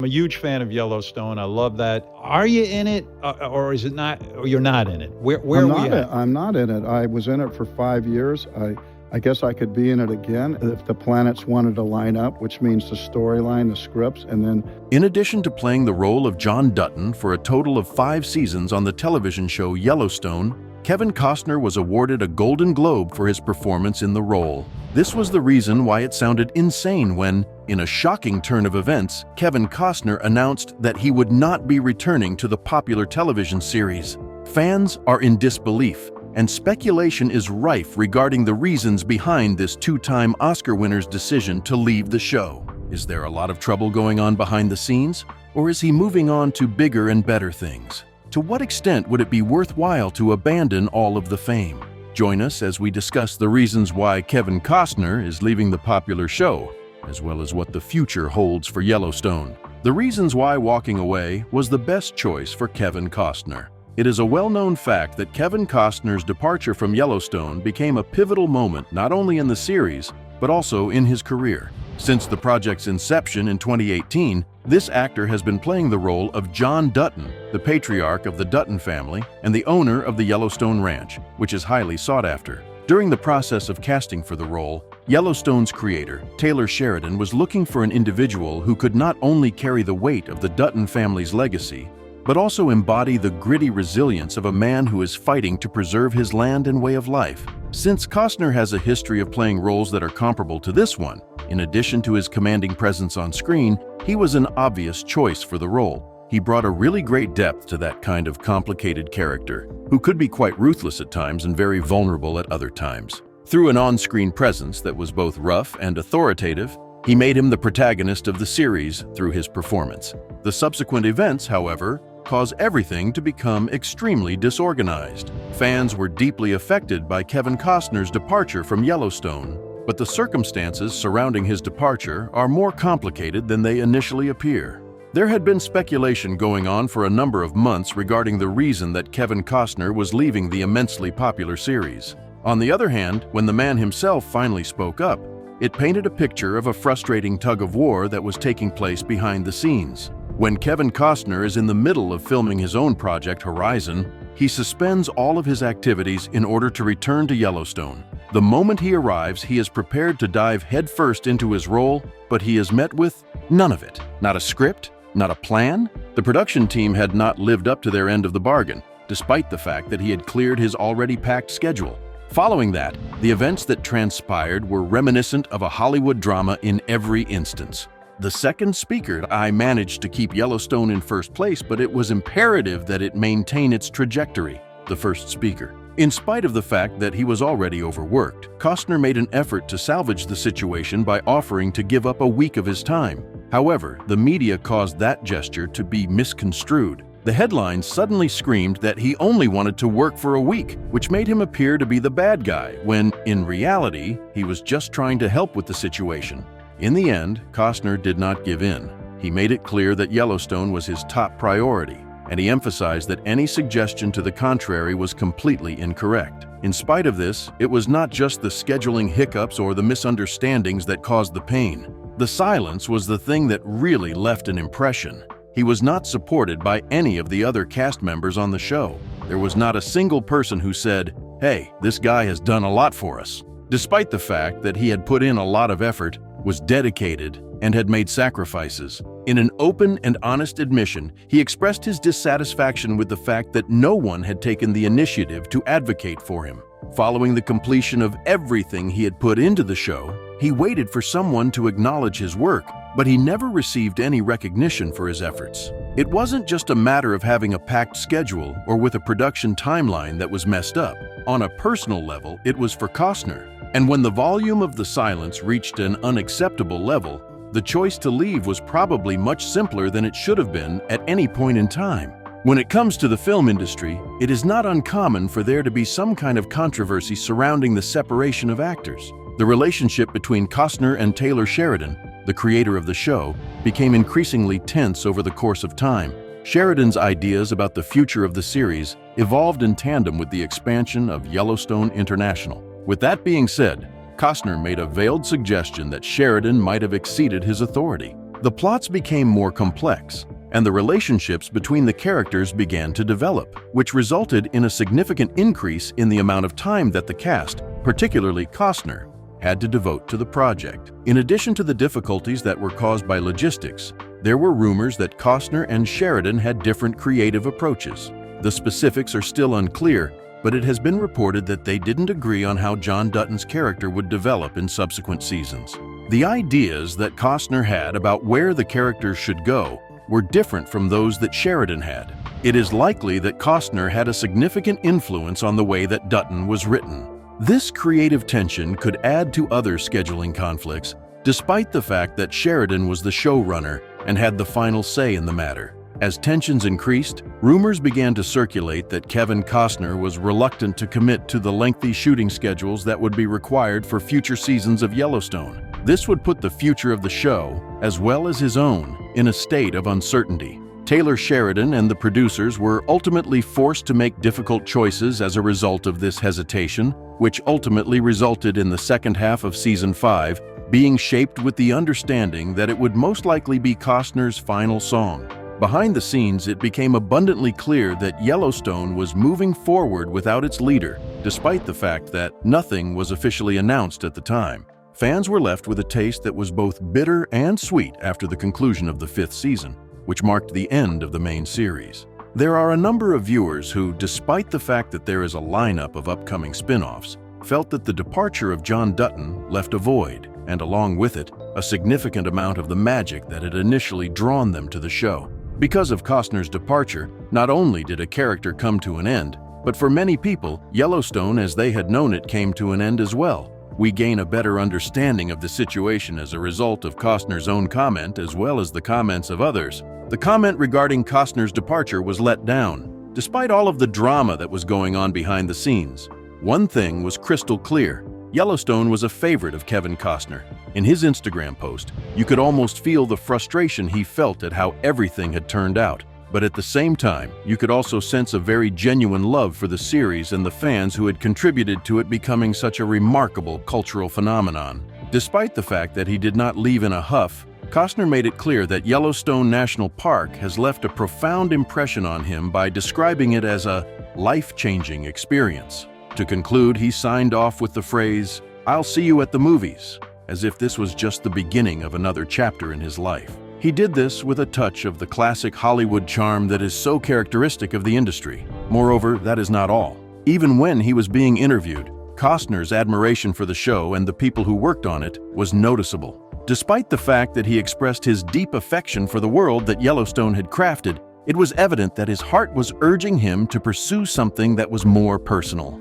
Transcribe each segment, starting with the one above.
I'm a huge fan of Yellowstone. I love that. Are you in it, or is it not? Or you're not in it? Where are we at? I'm not in it. I was in it for 5 years. I guess I could be in it again if the planets wanted to line up, which means the storyline, the scripts, and then... In addition to playing the role of John Dutton for a total of 5 seasons on the television show Yellowstone, Kevin Costner was awarded a Golden Globe for his performance in the role. This was the reason why it sounded insane when, in a shocking turn of events, Kevin Costner announced that he would not be returning to the popular television series. Fans are in disbelief, and speculation is rife regarding the reasons behind this 2-time Oscar winner's decision to leave the show. Is there a lot of trouble going on behind the scenes, or is he moving on to bigger and better things? To what extent would it be worthwhile to abandon all of the fame? Join us as we discuss the reasons why Kevin Costner is leaving the popular show, as well as what the future holds for Yellowstone. The reasons why walking away was the best choice for Kevin Costner. It is a well-known fact that Kevin Costner's departure from Yellowstone became a pivotal moment not only in the series, but also in his career. Since the project's inception in 2018, this actor has been playing the role of John Dutton, the patriarch of the Dutton family and the owner of the Yellowstone Ranch, which is highly sought after. During the process of casting for the role, Yellowstone's creator, Taylor Sheridan, was looking for an individual who could not only carry the weight of the Dutton family's legacy, but also embody the gritty resilience of a man who is fighting to preserve his land and way of life. Since Costner has a history of playing roles that are comparable to this one, in addition to his commanding presence on screen, he was an obvious choice for the role. He brought a really great depth to that kind of complicated character, who could be quite ruthless at times and very vulnerable at other times. Through an on-screen presence that was both rough and authoritative, he made him the protagonist of the series through his performance. The subsequent events, however, caused everything to become extremely disorganized. Fans were deeply affected by Kevin Costner's departure from Yellowstone, but the circumstances surrounding his departure are more complicated than they initially appear. There had been speculation going on for a number of months regarding the reason that Kevin Costner was leaving the immensely popular series. On the other hand, when the man himself finally spoke up, it painted a picture of a frustrating tug-of-war that was taking place behind the scenes. When Kevin Costner is in the middle of filming his own project, Horizon, he suspends all of his activities in order to return to Yellowstone. The moment he arrives, he is prepared to dive headfirst into his role, but he is met with none of it. Not a script, not a plan. The production team had not lived up to their end of the bargain, despite the fact that he had cleared his already packed schedule. Following that, the events that transpired were reminiscent of a Hollywood drama in every instance. The second speaker, I managed to keep Yellowstone in first place, but it was imperative that it maintain its trajectory, the first speaker. In spite of the fact that he was already overworked, Costner made an effort to salvage the situation by offering to give up a week of his time. However, the media caused that gesture to be misconstrued. The headlines suddenly screamed that he only wanted to work for a week, which made him appear to be the bad guy, when, in reality, he was just trying to help with the situation. In the end, Costner did not give in. He made it clear that Yellowstone was his top priority, and he emphasized that any suggestion to the contrary was completely incorrect. In spite of this, it was not just the scheduling hiccups or the misunderstandings that caused the pain. The silence was the thing that really left an impression. He was not supported by any of the other cast members on the show. There was not a single person who said, "Hey, this guy has done a lot for us." Despite the fact that he had put in a lot of effort, was dedicated, and had made sacrifices. In an open and honest admission, he expressed his dissatisfaction with the fact that no one had taken the initiative to advocate for him. Following the completion of everything he had put into the show, he waited for someone to acknowledge his work, but he never received any recognition for his efforts. It wasn't just a matter of having a packed schedule or with a production timeline that was messed up. On a personal level, it was for Costner. And when the volume of the silence reached an unacceptable level, the choice to leave was probably much simpler than it should have been at any point in time. When it comes to the film industry, it is not uncommon for there to be some kind of controversy surrounding the separation of actors. The relationship between Costner and Taylor Sheridan, the creator of the show, became increasingly tense over the course of time. Sheridan's ideas about the future of the series evolved in tandem with the expansion of Yellowstone International. With that being said, Costner made a veiled suggestion that Sheridan might have exceeded his authority. the plots became more complex, and the relationships between the characters began to develop, which resulted in a significant increase in the amount of time that the cast, particularly Costner, had to devote to the project. In addition to the difficulties that were caused by logistics, there were rumors that Costner and Sheridan had different creative approaches. The specifics are still unclear, but it has been reported that they didn't agree on how John Dutton's character would develop in subsequent seasons. The ideas that Costner had about where the characters should go were different from those that Sheridan had. It is likely that Costner had a significant influence on the way that Dutton was written. This creative tension could add to other scheduling conflicts, despite the fact that Sheridan was the showrunner and had the final say in the matter. As tensions increased, rumors began to circulate that Kevin Costner was reluctant to commit to the lengthy shooting schedules that would be required for future seasons of Yellowstone. This would put the future of the show, as well as his own, in a state of uncertainty. Taylor Sheridan and the producers were ultimately forced to make difficult choices as a result of this hesitation, which ultimately resulted in the second half of Season 5 being shaped with the understanding that it would most likely be Costner's final song. Behind the scenes, it became abundantly clear that Yellowstone was moving forward without its leader, despite the fact that nothing was officially announced at the time. Fans were left with a taste that was both bitter and sweet after the conclusion of the 5th season, which marked the end of the main series. There are a number of viewers who, despite the fact that there is a lineup of upcoming spin-offs, felt that the departure of John Dutton left a void, and along with it, a significant amount of the magic that had initially drawn them to the show. Because of Costner's departure, not only did a character come to an end, but for many people, Yellowstone as they had known it came to an end as well. We gain a better understanding of the situation as a result of Costner's own comment as well as the comments of others. The comment regarding Costner's departure was let down, despite all of the drama that was going on behind the scenes. One thing was crystal clear. Yellowstone was a favorite of Kevin Costner. In his Instagram post, you could almost feel the frustration he felt at how everything had turned out. But at the same time, you could also sense a very genuine love for the series and the fans who had contributed to it becoming such a remarkable cultural phenomenon. Despite the fact that he did not leave in a huff, Costner made it clear that Yellowstone National Park has left a profound impression on him by describing it as a life-changing experience. To conclude, he signed off with the phrase, "I'll see you at the movies," as if this was just the beginning of another chapter in his life. He did this with a touch of the classic Hollywood charm that is so characteristic of the industry. Moreover, that is not all. Even when he was being interviewed, Costner's admiration for the show and the people who worked on it was noticeable. Despite the fact that he expressed his deep affection for the world that Yellowstone had crafted, it was evident that his heart was urging him to pursue something that was more personal.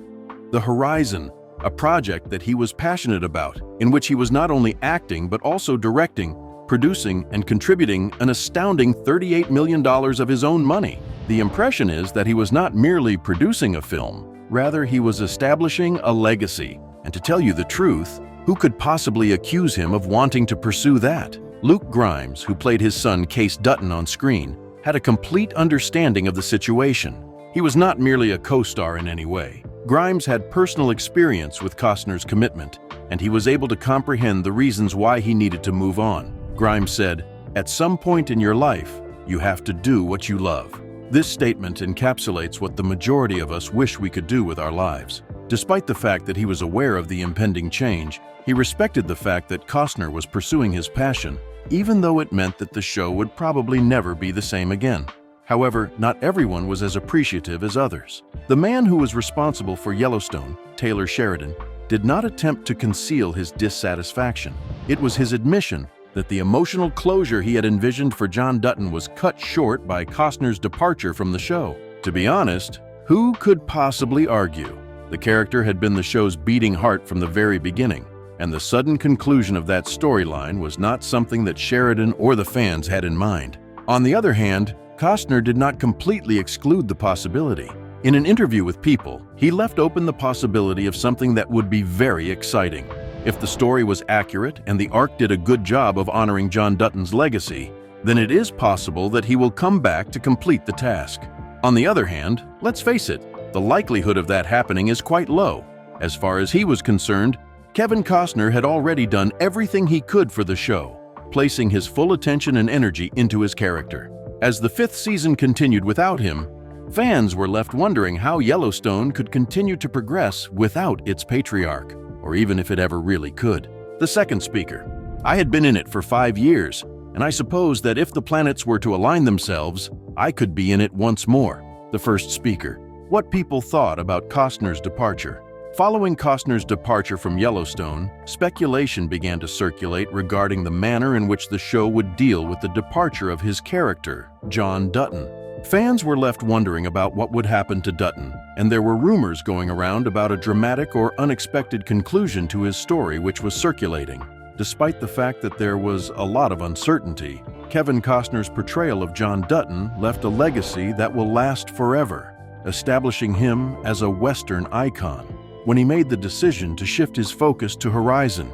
The Horizon, a project that he was passionate about, in which he was not only acting but also directing, producing, and contributing an astounding $38 million of his own money. The impression is that he was not merely producing a film, rather he was establishing a legacy. And to tell you the truth, who could possibly accuse him of wanting to pursue that? Luke Grimes, who played his son Case Dutton on screen, had a complete understanding of the situation. He was not merely a co-star in any way. Grimes had personal experience with Costner's commitment, and he was able to comprehend the reasons why he needed to move on. Grimes said, "At some point in your life, you have to do what you love." This statement encapsulates what the majority of us wish we could do with our lives. Despite the fact that he was aware of the impending change, he respected the fact that Costner was pursuing his passion, even though it meant that the show would probably never be the same again. However, not everyone was as appreciative as others. The man who was responsible for Yellowstone, Taylor Sheridan, did not attempt to conceal his dissatisfaction. It was his admission that the emotional closure he had envisioned for John Dutton was cut short by Costner's departure from the show. To be honest, who could possibly argue? The character had been the show's beating heart from the very beginning, and the sudden conclusion of that storyline was not something that Sheridan or the fans had in mind. On the other hand, Costner did not completely exclude the possibility. In an interview with People, he left open the possibility of something that would be very exciting. If the story was accurate and the arc did a good job of honoring John Dutton's legacy, then it is possible that he will come back to complete the task. On the other hand, let's face it, the likelihood of that happening is quite low. As far as he was concerned, Kevin Costner had already done everything he could for the show. placing his full attention and energy into his character. As the 5th season continued without him, fans were left wondering how Yellowstone could continue to progress without its patriarch, or even if it ever really could. The second speaker: I had been in it for 5 years, and I suppose that if the planets were to align themselves, I could be in it once more. The first speaker: what people thought about Costner's departure. Following Costner's departure from Yellowstone, speculation began to circulate regarding the manner in which the show would deal with the departure of his character, John Dutton. Fans were left wondering about what would happen to Dutton, and there were rumors going around about a dramatic or unexpected conclusion to his story which was circulating. Despite the fact that there was a lot of uncertainty, Kevin Costner's portrayal of John Dutton left a legacy that will last forever, establishing him as a Western icon. When he made the decision to shift his focus to Horizon,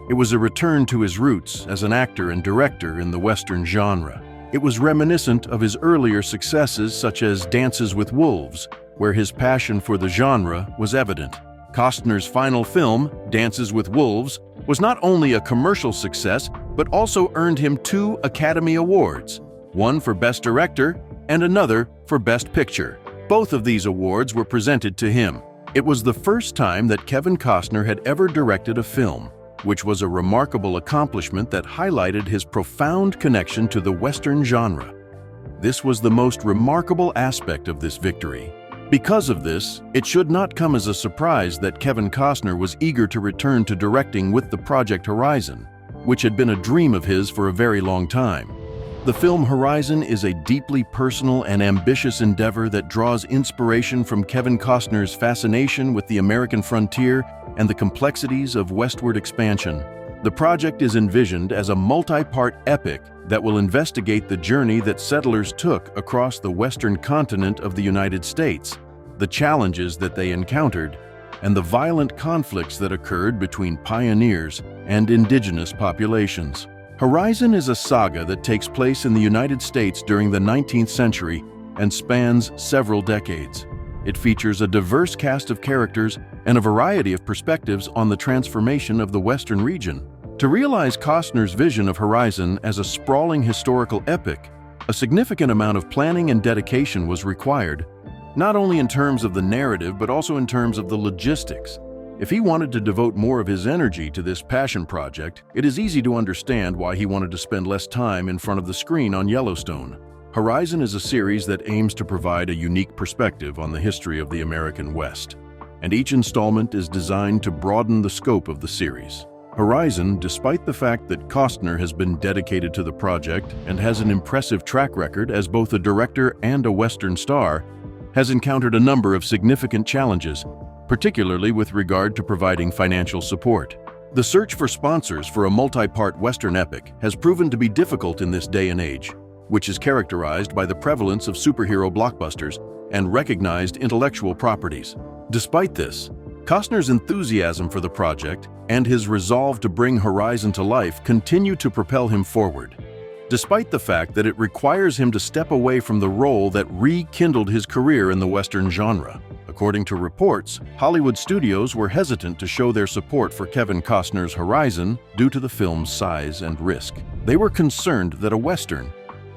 it was a return to his roots as an actor and director in the Western genre. It was reminiscent of his earlier successes such as Dances with Wolves, where his passion for the genre was evident. Costner's final film, Dances with Wolves, was not only a commercial success, but also earned him 2 Academy Awards, one for Best Director and another for Best Picture. Both of these awards were presented to him. It was the first time that Kevin Costner had ever directed a film, which was a remarkable accomplishment that highlighted his profound connection to the Western genre. This was the most remarkable aspect of this victory. Because of this, it should not come as a surprise that Kevin Costner was eager to return to directing with the project Horizon, which had been a dream of his for a very long time. The film Horizon is a deeply personal and ambitious endeavor that draws inspiration from Kevin Costner's fascination with the American frontier and the complexities of westward expansion. The project is envisioned as a multi-part epic that will investigate the journey that settlers took across the western continent of the United States, the challenges that they encountered, and the violent conflicts that occurred between pioneers and indigenous populations. Horizon is a saga that takes place in the United States during the 19th century and spans several decades. It features a diverse cast of characters and a variety of perspectives on the transformation of the Western region. To realize Costner's vision of Horizon as a sprawling historical epic, a significant amount of planning and dedication was required, not only in terms of the narrative but also in terms of the logistics. If he wanted to devote more of his energy to this passion project, it is easy to understand why he wanted to spend less time in front of the screen on Yellowstone. Horizon is a series that aims to provide a unique perspective on the history of the American West, and each installment is designed to broaden the scope of the series. Horizon, despite the fact that Costner has been dedicated to the project and has an impressive track record as both a director and a Western star, has encountered a number of significant challenges, particularly with regard to providing financial support. The search for sponsors for a multi-part Western epic has proven to be difficult in this day and age, which is characterized by the prevalence of superhero blockbusters and recognized intellectual properties. Despite this, Costner's enthusiasm for the project and his resolve to bring Horizon to life continue to propel him forward. Despite the fact that it requires him to step away from the role that rekindled his career in the Western genre. According to reports, Hollywood studios were hesitant to show their support for Kevin Costner's Horizon due to the film's size and risk. They were concerned that a Western,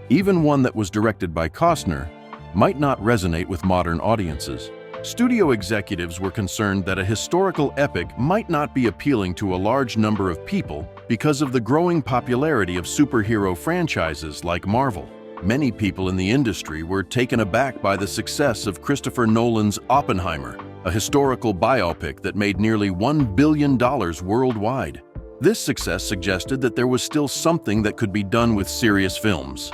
even one that was directed by Costner, might not resonate with modern audiences. Studio executives were concerned that a historical epic might not be appealing to a large number of people because of the growing popularity of superhero franchises like Marvel. Many people in the industry were taken aback by the success of Christopher Nolan's Oppenheimer, a historical biopic that made nearly $1 billion worldwide. This success suggested that there was still something that could be done with serious films.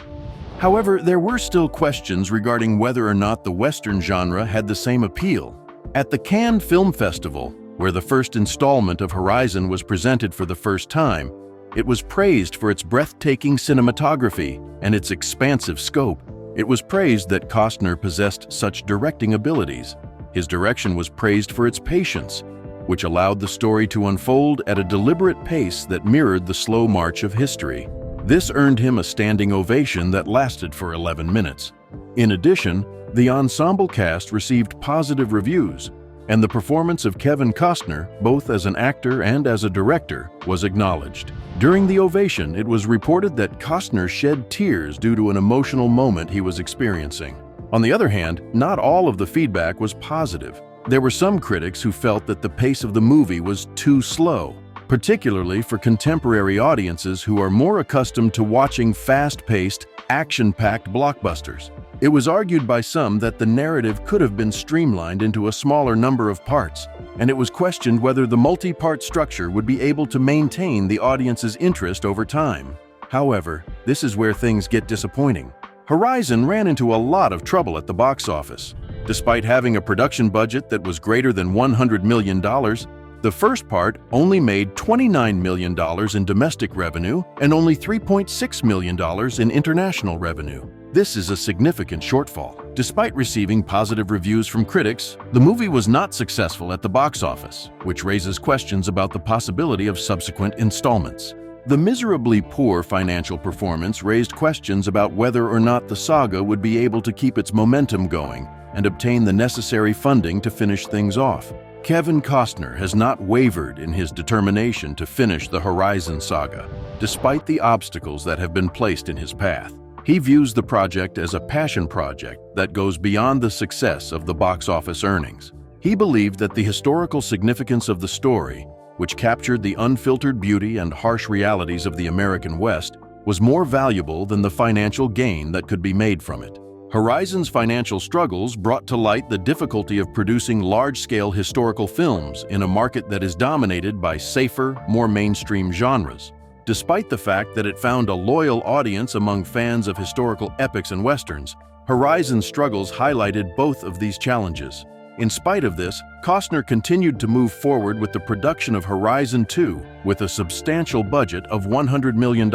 However, there were still questions regarding whether or not the Western genre had the same appeal. At the Cannes Film Festival, where the first installment of Horizon was presented for the first time, it was praised for its breathtaking cinematography and its expansive scope. It was praised that Costner possessed such directing abilities. His direction was praised for its patience, which allowed the story to unfold at a deliberate pace that mirrored the slow march of history. This earned him a standing ovation that lasted for 11 minutes. In addition, the ensemble cast received positive reviews, and the performance of Kevin Costner, both as an actor and as a director, was acknowledged. During the ovation, it was reported that Costner shed tears due to an emotional moment he was experiencing. On the other hand, not all of the feedback was positive. There were some critics who felt that the pace of the movie was too slow, particularly for contemporary audiences who are more accustomed to watching fast-paced, action-packed blockbusters. It was argued by some that the narrative could have been streamlined into a smaller number of parts, and it was questioned whether the multi-part structure would be able to maintain the audience's interest over time. However, this is where things get disappointing. Horizon ran into a lot of trouble at the box office. Despite having a production budget that was greater than $100 million, the first part only made $29 million in domestic revenue and only $3.6 million in international revenue. This is a significant shortfall. Despite receiving positive reviews from critics, the movie was not successful at the box office, which raises questions about the possibility of subsequent installments. The miserably poor financial performance raised questions about whether or not the saga would be able to keep its momentum going and obtain the necessary funding to finish things off. Kevin Costner has not wavered in his determination to finish the Horizon saga, despite the obstacles that have been placed in his path. He views the project as a passion project that goes beyond the success of the box office earnings. He believed that the historical significance of the story, which captured the unfiltered beauty and harsh realities of the American West, was more valuable than the financial gain that could be made from it. Horizon's financial struggles brought to light the difficulty of producing large-scale historical films in a market that is dominated by safer, more mainstream genres. Despite the fact that it found a loyal audience among fans of historical epics and westerns, Horizon's struggles highlighted both of these challenges. In spite of this, Costner continued to move forward with the production of Horizon 2 with a substantial budget of $100 million,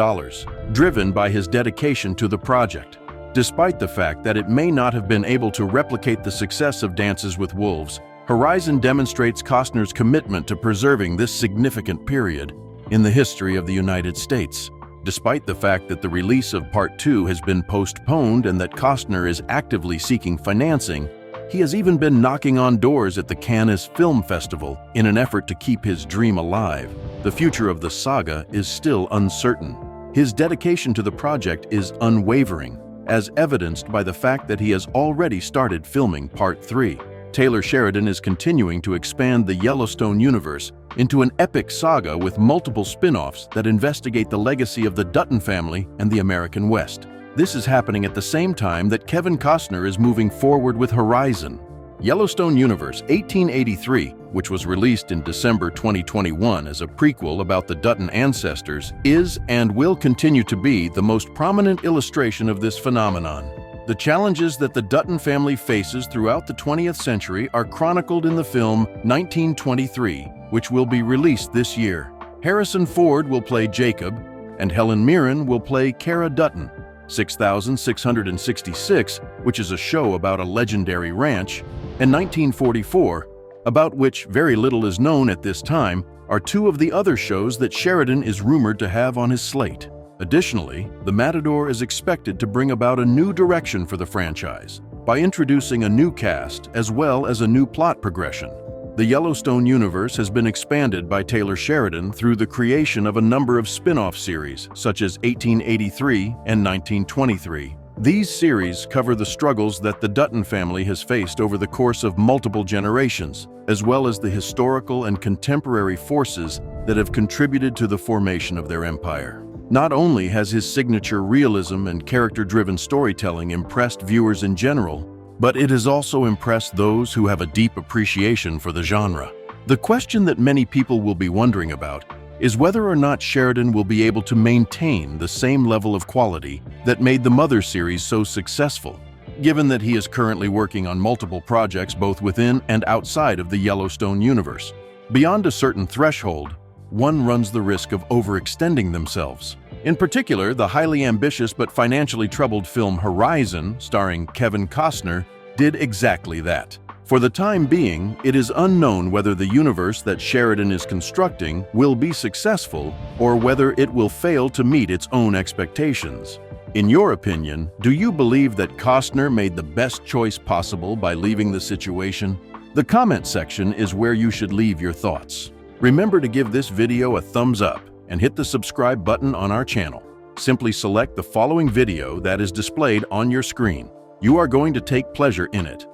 driven by his dedication to the project. Despite the fact that it may not have been able to replicate the success of Dances with Wolves, Horizon demonstrates Costner's commitment to preserving this significant period in the history of the United States. Despite the fact that the release of Part 2 has been postponed and that Costner is actively seeking financing, he has even been knocking on doors at the Cannes Film Festival in an effort to keep his dream alive. The future of the saga is still uncertain. His dedication to the project is unwavering, as evidenced by the fact that he has already started filming Part 3. Taylor Sheridan is continuing to expand the Yellowstone universe into an epic saga with multiple spin-offs that investigate the legacy of the Dutton family and the American West. This is happening at the same time that Kevin Costner is moving forward with Horizon. Yellowstone Universe 1883, which was released in December 2021 as a prequel about the Dutton ancestors, is and will continue to be the most prominent illustration of this phenomenon. The challenges that the Dutton family faces throughout the 20th century are chronicled in the film 1923, which will be released this year. Harrison Ford will play Jacob, and Helen Mirren will play Cara Dutton. 6666, which is a show about a legendary ranch, and 1944, about which very little is known at this time, are two of the other shows that Sheridan is rumored to have on his slate. Additionally, The Matador is expected to bring about a new direction for the franchise by introducing a new cast as well as a new plot progression. The Yellowstone universe has been expanded by Taylor Sheridan through the creation of a number of spin-off series, such as 1883 and 1923. These series cover the struggles that the Dutton family has faced over the course of multiple generations, as well as the historical and contemporary forces that have contributed to the formation of their empire. Not only has his signature realism and character-driven storytelling impressed viewers in general, but it has also impressed those who have a deep appreciation for the genre. The question that many people will be wondering about is whether or not Sheridan will be able to maintain the same level of quality that made the Mother series so successful, given that he is currently working on multiple projects both within and outside of the Yellowstone universe. Beyond a certain threshold, one runs the risk of overextending themselves. In particular, the highly ambitious but financially troubled film Horizon, starring Kevin Costner, did exactly that. For the time being, it is unknown whether the universe that Sheridan is constructing will be successful or whether it will fail to meet its own expectations. In your opinion, do you believe that Costner made the best choice possible by leaving the situation? The comment section is where you should leave your thoughts. Remember to give this video a thumbs up and hit the subscribe button on our channel. Simply select the following video that is displayed on your screen. You are going to take pleasure in it.